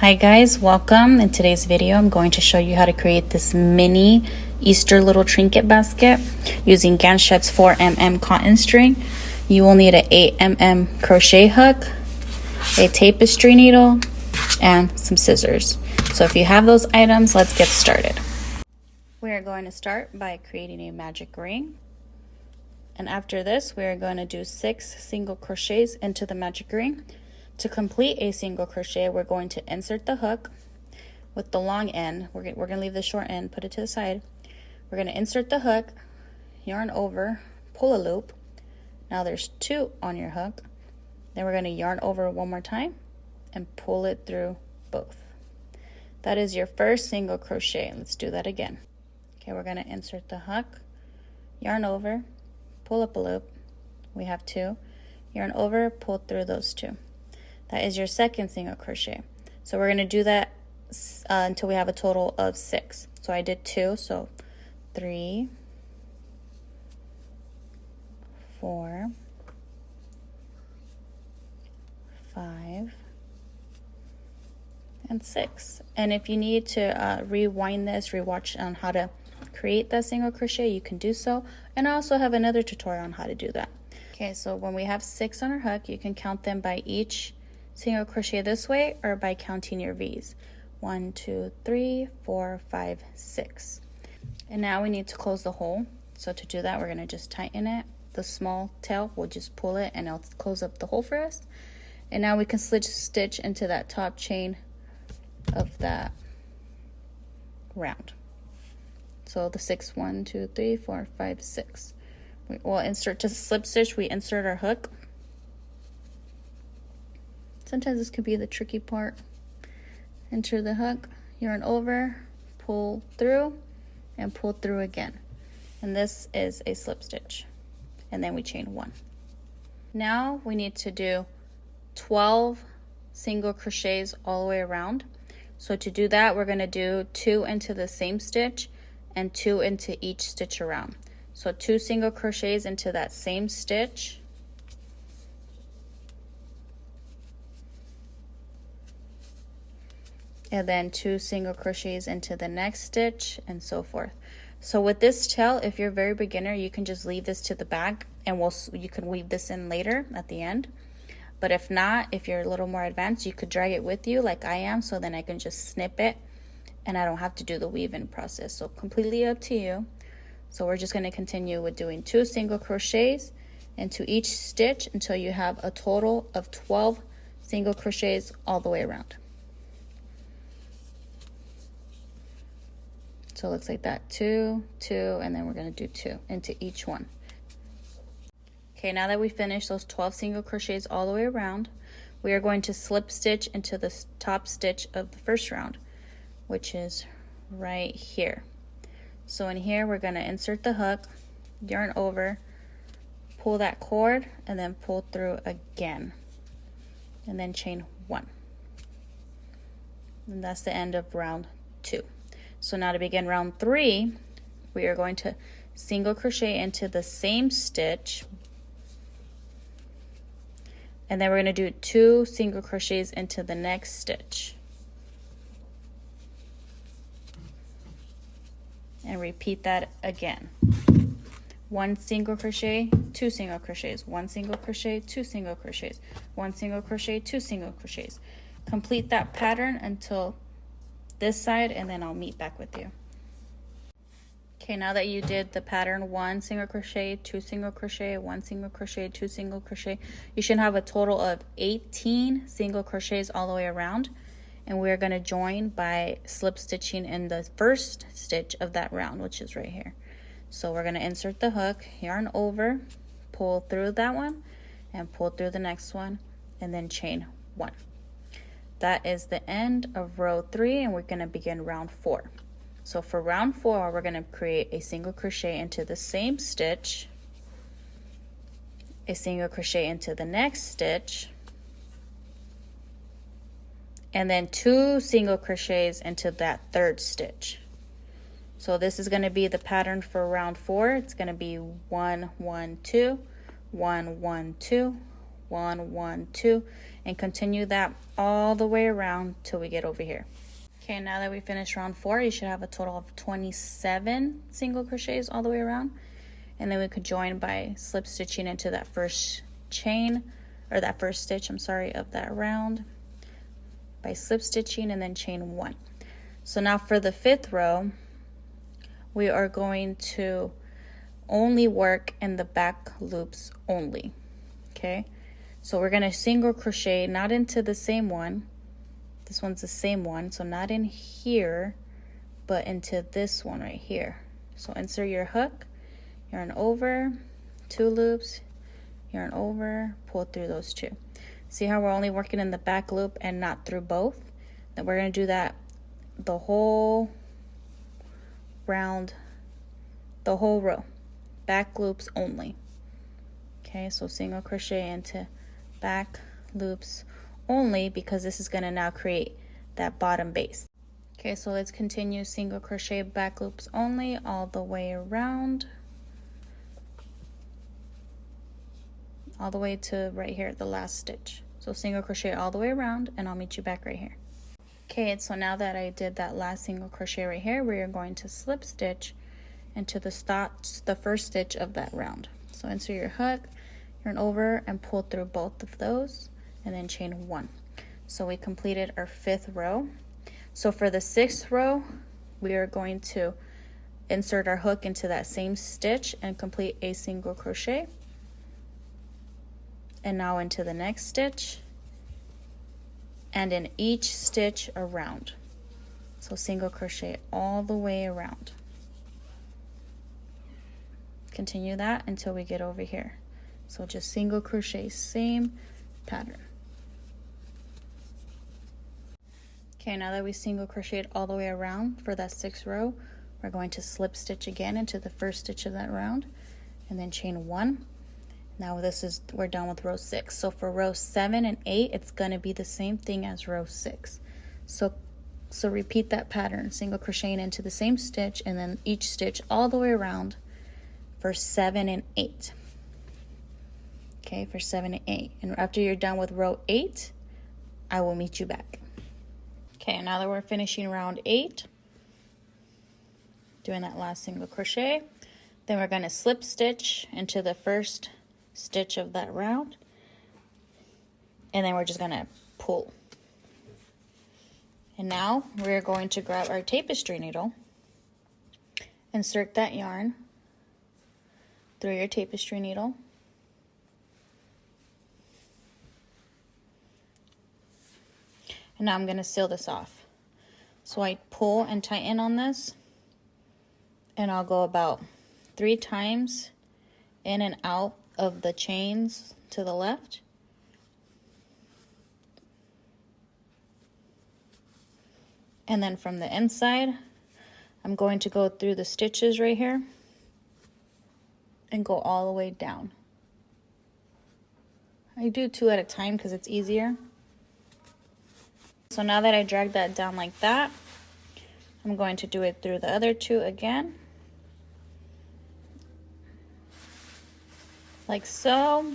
Hi guys, welcome. In today's video I'm going to show you how to create this mini Easter little trinket basket using Ganxxet's 4mm cotton string. You will need an 8mm crochet hook, a tapestry needle, and some scissors. So if you have those items, let's get started. We are going to start by creating a magic ring. And after this, we are going to do 6 single crochets into the magic ring. To complete a single crochet, we're going to insert the hook with the long end. We're going to leave the short end, put it to the side. We're going to insert the hook, yarn over, pull a loop. Now there's 2 on your hook. Then we're going to yarn over one more time and pull it through both. That is your first single crochet. Let's do that again. Okay, we're going to insert the hook, yarn over, pull up a loop. We have 2. Yarn over, pull through those 2. That is your second single crochet. So we're going to do that until we have a total of 6. So I did 2, so 3, 4, 5, and 6. And if you need to rewind this, rewatch on how to create that single crochet, you can do so. And I also have another tutorial on how to do that. Okay, so when we have 6 on our hook, you can count them by each single crochet this way or by counting your V's. 1, 2, 3, 4, 5, 6. And now we need to close the hole. So to do that, we're going to just tighten it. The small tail, we'll just pull it and it'll close up the hole for us. And now we can stitch into that top chain of that round. So the 6, 1, 2, 3, 4, 5, 6. We'll insert to slip stitch. We insert our hook. Sometimes this could be the tricky part. Enter the hook, yarn over, pull through, and pull through again. And this is a slip stitch. And then we chain 1. Now we need to do 12 single crochets all the way around. So to do that, we're going to do 2 into the same stitch and 2 into each stitch around. So 2 single crochets into that same stitch. And then 2 single crochets into the next stitch, and so forth. So with this tail, if you're a very beginner, you can just leave this to the back and you can weave this in later at the end. But if not, if you're a little more advanced, you could drag it with you like I am, so then I can just snip it and I don't have to do the weave-in process. So completely up to you. So we're just going to continue with doing 2 single crochets into each stitch until you have a total of 12 single crochets all the way around. So it looks like that, 2, 2, and then we're going to do 2 into each one. Okay, now that we finished those 12 single crochets all the way around, we are going to slip stitch into the top stitch of the first round, which is right here. So in here, we're going to insert the hook, yarn over, pull that cord, and then pull through again, and then chain 1. And that's the end of round 2. So now to begin round 3, we are going to single crochet into the same stitch, and then we're going to do 2 single crochets into the next stitch, and repeat that again. 1 single crochet, 2 single crochets, 1 single crochet, 2 single crochets, 1 single crochet, 2 single crochets. Complete that pattern until this side, and then I'll meet back with you. Okay, now that you did the pattern 1 single crochet, 2 single crochet, 1 single crochet, 2 single crochet, you should have a total of 18 single crochets all the way around, and we're going to join by slip stitching in the first stitch of that round, which is right here. So we're going to insert the hook, yarn over, pull through that one, and pull through the next one, and then chain 1. That is the end of row 3, and we're going to begin round 4. So for round 4, we're going to create a single crochet into the same stitch, a single crochet into the next stitch, and then 2 single crochets into that third stitch. So this is going to be the pattern for round 4. It's going to be 1, 1, 2, 1, 1, 2, 1, 1, 2, and continue that all the way around till we get over here. Okay, now that we finished round 4, you should have a total of 27 single crochets all the way around. And then we could join by slip stitching into that first chain, or that first stitch, I'm sorry, of that round, by slip stitching and then chain 1. So now for the 5th row, we are going to only work in the back loops only. Okay, so we're going to single crochet not into the same one. This one's the same one, so not in here, but into this one right here. So insert your hook, yarn over, 2 loops, yarn over, pull through those 2. See how we're only working in the back loop and not through both? Then we're going to do that the whole round, the whole row, back loops only. Okay, so single crochet into back loops only, because this is going to now create that bottom base. Okay, so let's continue single crochet back loops only all the way around, all the way to right here at the last stitch. So single crochet all the way around, and I'll meet you back right here. Okay, so now that I did that last single crochet right here, we are going to slip stitch into the first stitch of that round. So insert your hook, yarn over, and pull through both of those, and then chain 1. So we completed our 5th row. So for the 6th row, we are going to insert our hook into that same stitch and complete a single crochet. And now into the next stitch, and in each stitch around. So single crochet all the way around. Continue that until we get over here. So just single crochet, same pattern. Okay, now that we single crocheted all the way around for that 6th row, we're going to slip stitch again into the first stitch of that round, and then chain 1. Now we're done with row 6. So for row 7 and 8, it's going to be the same thing as row 6. So repeat that pattern, single crocheting into the same stitch, and then each stitch all the way around for 7 and 8. Okay, for 7 and 8. And after you're done with row 8, I will meet you back. Okay, now that we're finishing round 8, doing that last single crochet, then we're going to slip stitch into the first stitch of that round, and then we're just going to pull. And now we're going to grab our tapestry needle, insert that yarn through your tapestry needle, and now I'm going to seal this off. So I pull and tighten on this, and I'll go about 3 times in and out of the chains to the left. And then from the inside, I'm going to go through the stitches right here and go all the way down. I do 2 at a time because it's easier. So now that I dragged that down like that, I'm going to do it through the other 2 again. Like so.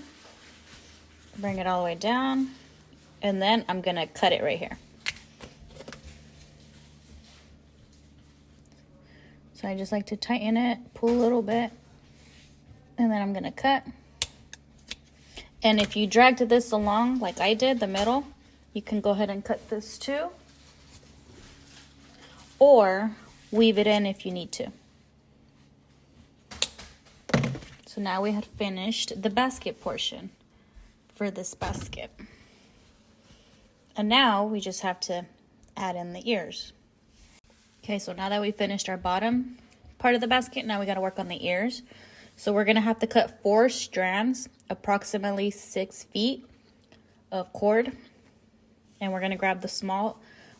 Bring it all the way down. And then I'm going to cut it right here. So I just like to tighten it, pull a little bit, and then I'm going to cut. And if you dragged this along like I did, the middle, you can go ahead and cut this too. Or weave it in if you need to. So now we had finished the basket portion for this basket. And now we just have to add in the ears. Okay, so now that we finished our bottom part of the basket, now we got to work on the ears. So we're going to have to cut 4 strands, approximately 6 feet of cord. And we're going to grab we're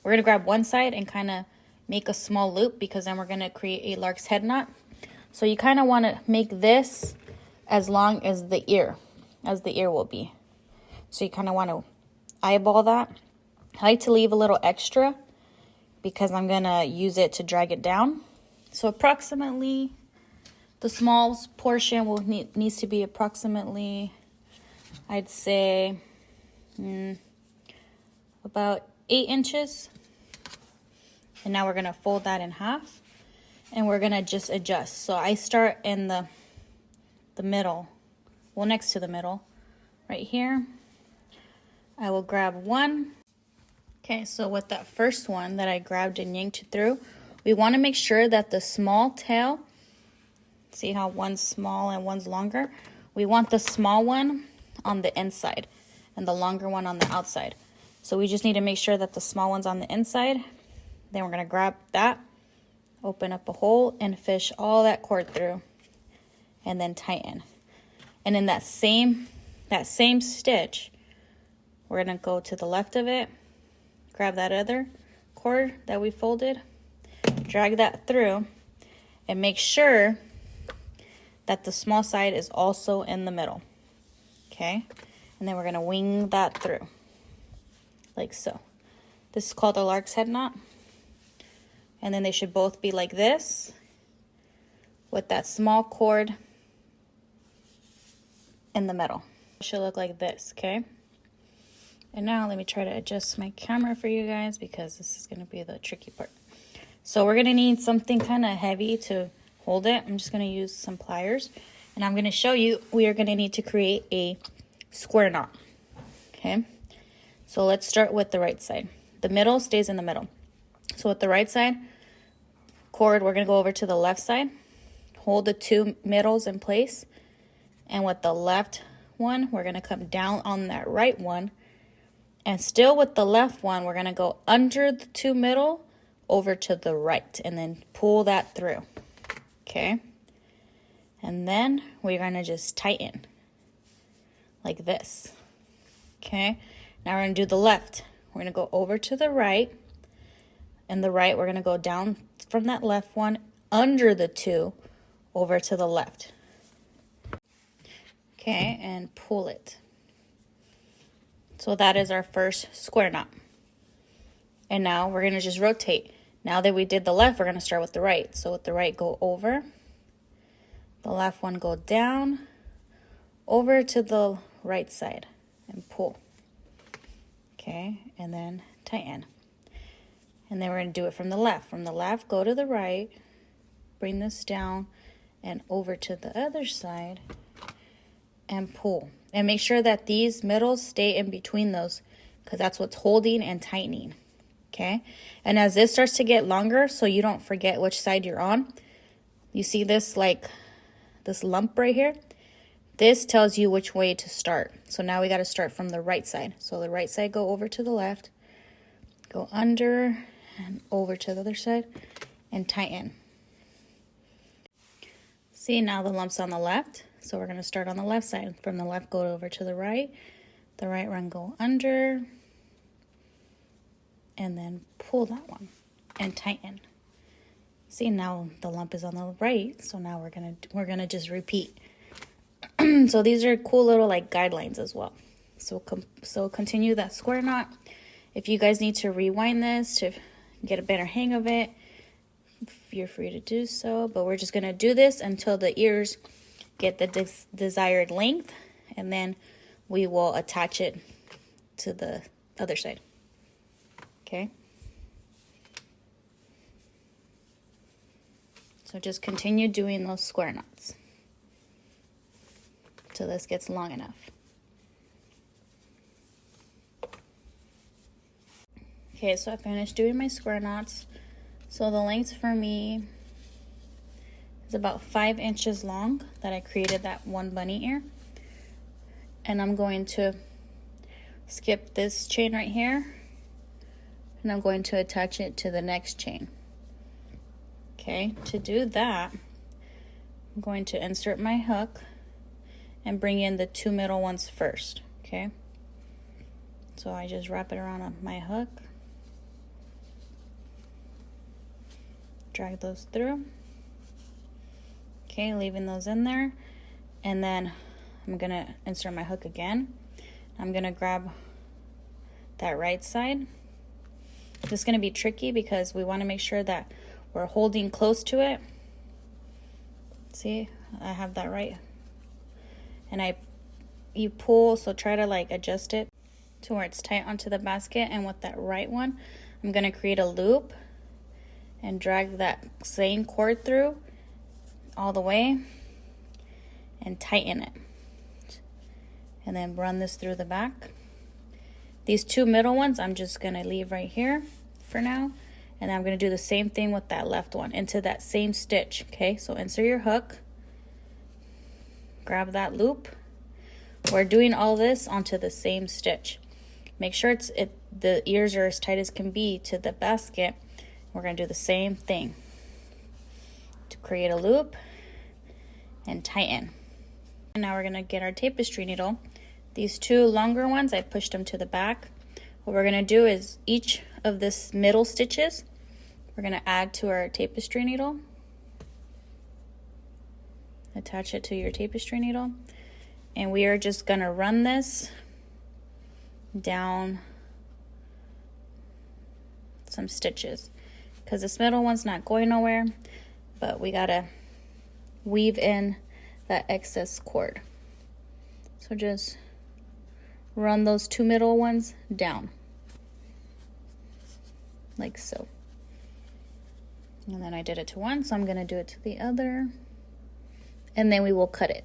going to grab one side and kind of make a small loop, because then we're going to create a lark's head knot. So you kind of want to make this as long as the ear will be. So you kind of want to eyeball that. I like to leave a little extra because I'm going to use it to drag it down. So approximately, the small portion needs to be approximately, I'd say, about 8 inches. And now we're gonna fold that in half and we're gonna just adjust. So I start in the middle, well, next to the middle, right here. I will grab one. Okay, so with that first one that I grabbed and yanked through, we wanna make sure that the small tail, see how one's small and one's longer? We want the small one on the inside and the longer one on the outside. So we just need to make sure that the small one's on the inside. Then we're gonna grab that, open up a hole and fish all that cord through and then tighten. And in that same stitch, we're gonna go to the left of it, grab that other cord that we folded, drag that through, and make sure that the small side is also in the middle, okay? And then we're gonna wing that through, like so. This is called a lark's head knot. And then they should both be like this, with that small cord in the middle. It should look like this, okay? And now let me try to adjust my camera for you guys because this is gonna be the tricky part. So we're gonna need something kind of heavy to hold it. I'm just gonna use some pliers and I'm gonna show you, we are gonna need to create a square knot, okay? So let's start with the right side. The middle stays in the middle. So with the right side cord, we're gonna go over to the left side, hold the two middles in place, and with the left one, we're gonna come down on that right one, and still with the left one, we're gonna go under the two middle over to the right, and then pull that through, okay? And then we're gonna just tighten, like this, okay? Now we're gonna do the left. We're gonna go over to the right, and the right, we're gonna go down from that left one, under the two, over to the left. Okay, and pull it. So that is our first square knot. And now we're gonna just rotate. Now that we did the left, we're gonna start with the right. So with the right, go over. The left one, go down, over to the right side, and pull. Okay, and then tighten. And then we're going to do it from the left. From the left, go to the right, bring this down and over to the other side and pull. And make sure that these middles stay in between those because that's what's holding and tightening, okay? And as this starts to get longer, so you don't forget which side you're on, you see this, like, this lump right here? This tells you which way to start. So now we got to start from the right side. So the right side, go over to the left, go under and over to the other side and tighten. See, now the lump's on the left. So we're going to start on the left side. From the left, go over to the right one, go under, and then pull that one and tighten. See, now the lump is on the right. So now we're gonna just repeat. So these are cool little like guidelines as well. So continue that square knot. If you guys need to rewind this to get a better hang of it, you're free to do so. But we're just gonna do this until the ears get the desired length, and then we will attach it to the other side. Okay. So just continue doing those square knots till this gets long enough. Okay, so I finished doing my square knots. So the length for me is about 5 inches long that I created that one bunny ear. And I'm going to skip this chain right here, and I'm going to attach it to the next chain. Okay, to do that, I'm going to insert my hook and bring in the two middle ones first, okay? So I just wrap it around on my hook, drag those through, okay, leaving those in there, and then I'm gonna insert my hook again. I'm gonna grab that right side. This is gonna be tricky because we wanna make sure that we're holding close to it. See, I have that right. And you pull, so try to like adjust it to where it's tight onto the basket, and with that right one, I'm going to create a loop and drag that same cord through all the way and tighten it. And then run this through the back. These two middle ones I'm just going to leave right here for now. And I'm going to do the same thing with that left one into that same stitch. Okay, so insert your hook. Grab that loop. We're doing all this onto the same stitch. Make sure the ears are as tight as can be to the basket. We're going to do the same thing to create a loop and tighten. And now we're going to get our tapestry needle. These two longer ones, I pushed them to the back. What we're going to do is each of this middle stitches, we're going to add to our tapestry needle. Attach it to your tapestry needle. And we are just going to run this down some stitches because this middle one's not going nowhere, but we got to weave in that excess cord. So just run those two middle ones down like so. And then I did it to one, so I'm going to do it to the other, and then we will cut it.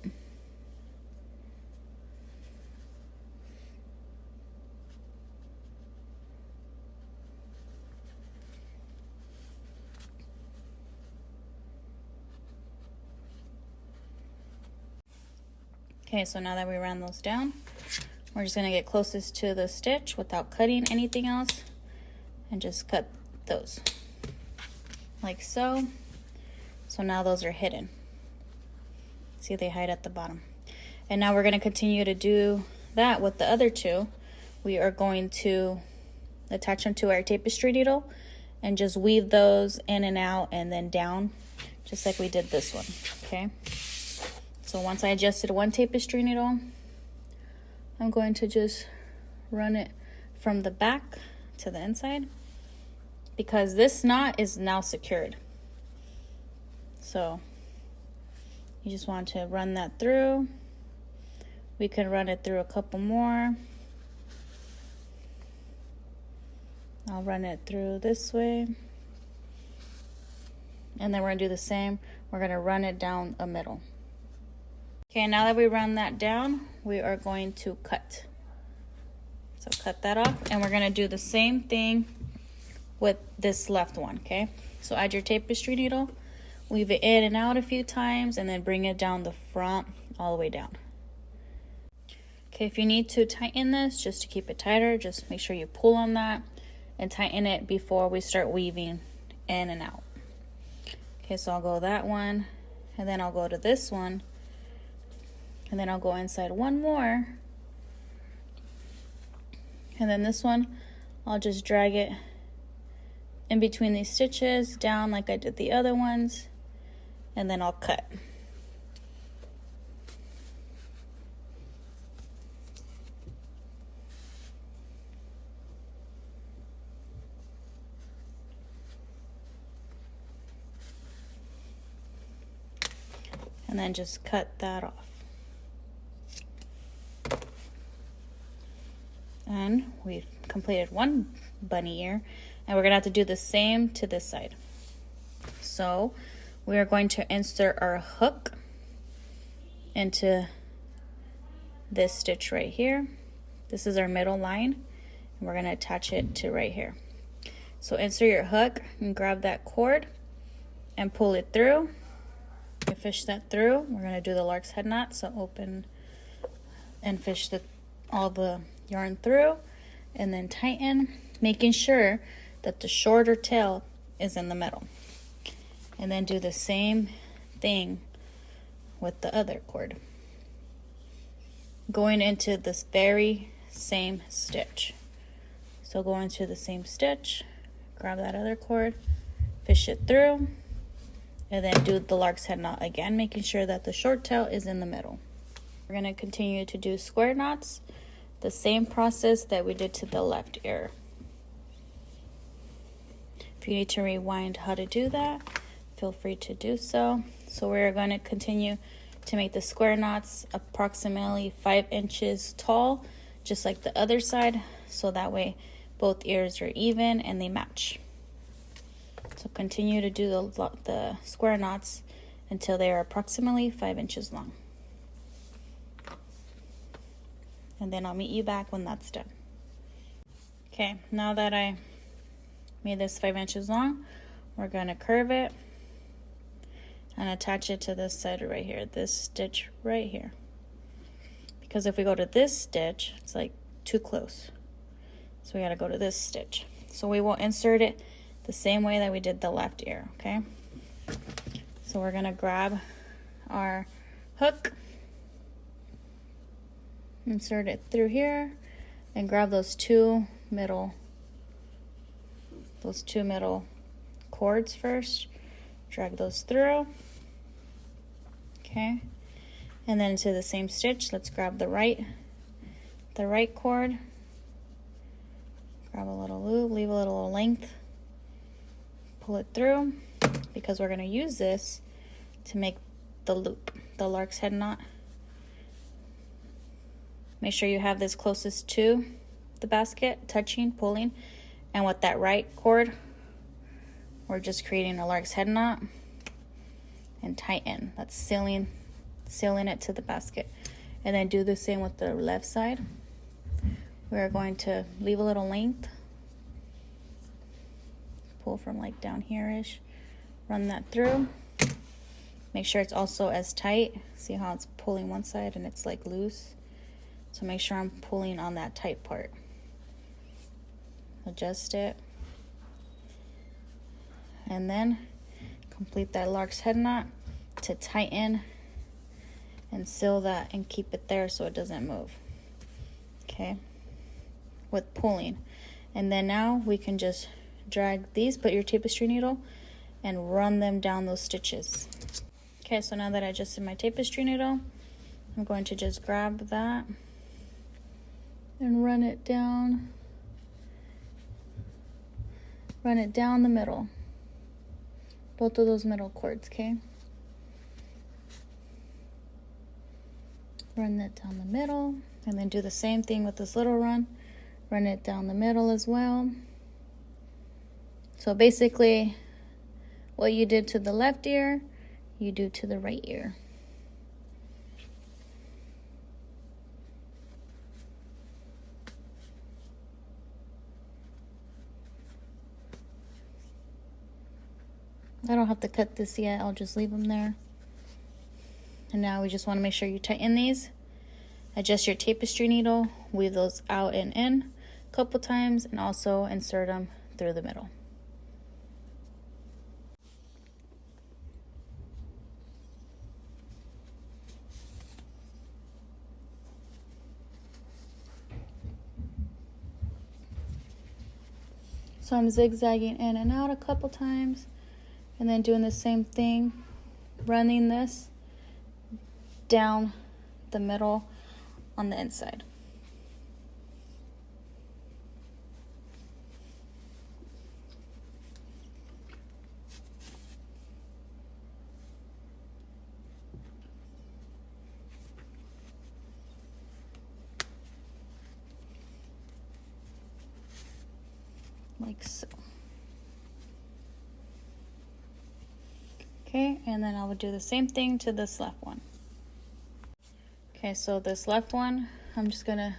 Okay, so now that we ran those down, we're just going to get closest to the stitch without cutting anything else and just cut those like so. So now those are hidden. See, they hide at the bottom. And now we're going to continue to do that with the other two. We are going to attach them to our tapestry needle and just weave those in and out and then down, just like we did this one, okay? So once I adjusted one tapestry needle, I'm going to just run it from the back to the inside because this knot is now secured. So you just want to run that through. We can run it through a couple more. I'll run it through this way. And then we're going to do the same. We're going to run it down a middle. Okay, now that we run that down, we are going to cut. So cut that off, and we're going to do the same thing with this left one, okay? So add your tapestry needle, weave it in and out a few times, and then bring it down the front all the way down. Okay, if you need to tighten this just to keep it tighter, just make sure you pull on that and tighten it before we start weaving in and out. Okay, so I'll go that one, and then I'll go to this one, and then I'll go inside one more, and then this one I'll just drag it in between these stitches down like I did the other ones, and then I'll cut. And then just cut that off. And we've completed one bunny ear, and we're gonna have to do the same to this side. So we are going to insert our hook into this stitch right here. This is our middle line, and we're gonna attach it to right here. So insert your hook and grab that cord and pull it through. You fish that through. We're gonna do the lark's head knot, so open and fish all the yarn through, and then tighten, making sure that the shorter tail is in the middle. And then do the same thing with the other cord, going into this very same stitch. So go into the same stitch, grab that other cord, fish it through, and then do the lark's head knot again, making sure that the short tail is in the middle. We're going to continue to do square knots, the same process that we did to the left ear. If you need to rewind how to do that, feel free to do so. So we're going to continue to make the square knots approximately 5 inches tall just like the other side, so that way both ears are even and they match. So continue to do the square knots until they are approximately 5 inches long. And then I'll meet you back when that's done. Okay, now that I made this 5 inches long, we're gonna curve it and attach it to this side right here, this stitch right here. Because if we go to this stitch, it's like too close. So we gotta go to this stitch. So we will insert it the same way that we did the left ear, okay? So we're gonna grab our hook, insert it through here, and grab those two middle cords first. Drag those through, okay? And then to the same stitch, let's grab the right cord, grab a little loop, leave a little length, pull it through, because we're gonna use this to make the loop, the lark's head knot. Make sure you have this closest to the basket, touching, pulling, and with that right cord, we're just creating a lark's head knot and tighten. That's sealing it to the basket. And then do the same with the left side. We're going to leave a little length, pull from like down here-ish, run that through. Make sure it's also as tight. See how it's pulling one side and it's like loose? So make sure I'm pulling on that tight part. Adjust it. And then complete that lark's head knot to tighten and seal that and keep it there so it doesn't move. Okay, with pulling. And then now we can just drag these, put your tapestry needle and run them down those stitches. Okay, so now that I adjusted my tapestry needle, I'm going to just grab that and run it down the middle, both of those middle cords, okay? Run that down the middle, and then do the same thing with this little run it down the middle as well. So basically what you did to the left ear, you do to the right ear. I don't have to cut this yet, I'll just leave them there. And now we just want to make sure you tighten these. Adjust your tapestry needle, weave those out and in a couple times, and also insert them through the middle. So I'm zigzagging in and out a couple times, and then doing the same thing, running this down the middle on the inside. Like so. Okay, and then I will do the same thing to this left one. Okay, so this left one, I'm just gonna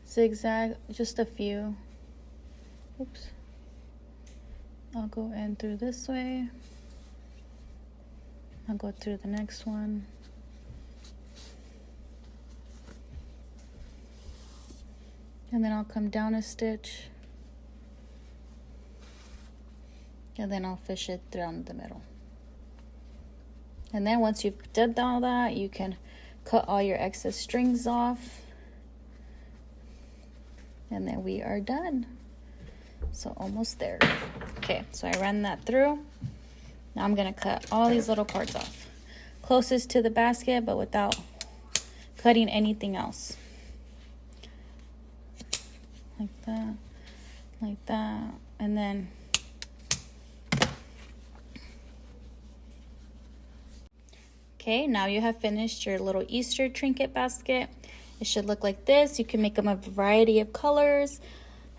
zigzag just a few. Oops. I'll go in through this way. I'll go through the next one. And then I'll come down a stitch. And then I'll fish it down the middle. And then once you've done all that, you can cut all your excess strings off. And then we are done. So almost there. Okay, so I ran that through. Now I'm gonna cut all these little cords off. Closest to the basket, but without cutting anything else. Like that, and then okay, now you have finished your little Easter trinket basket, It should look like this. You can make them a variety of colors.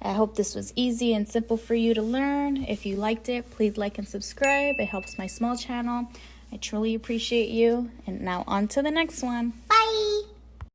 I hope this was easy and simple for you to learn. If you liked it, please like and subscribe. It helps my small channel. I truly appreciate you. And now on to the next one.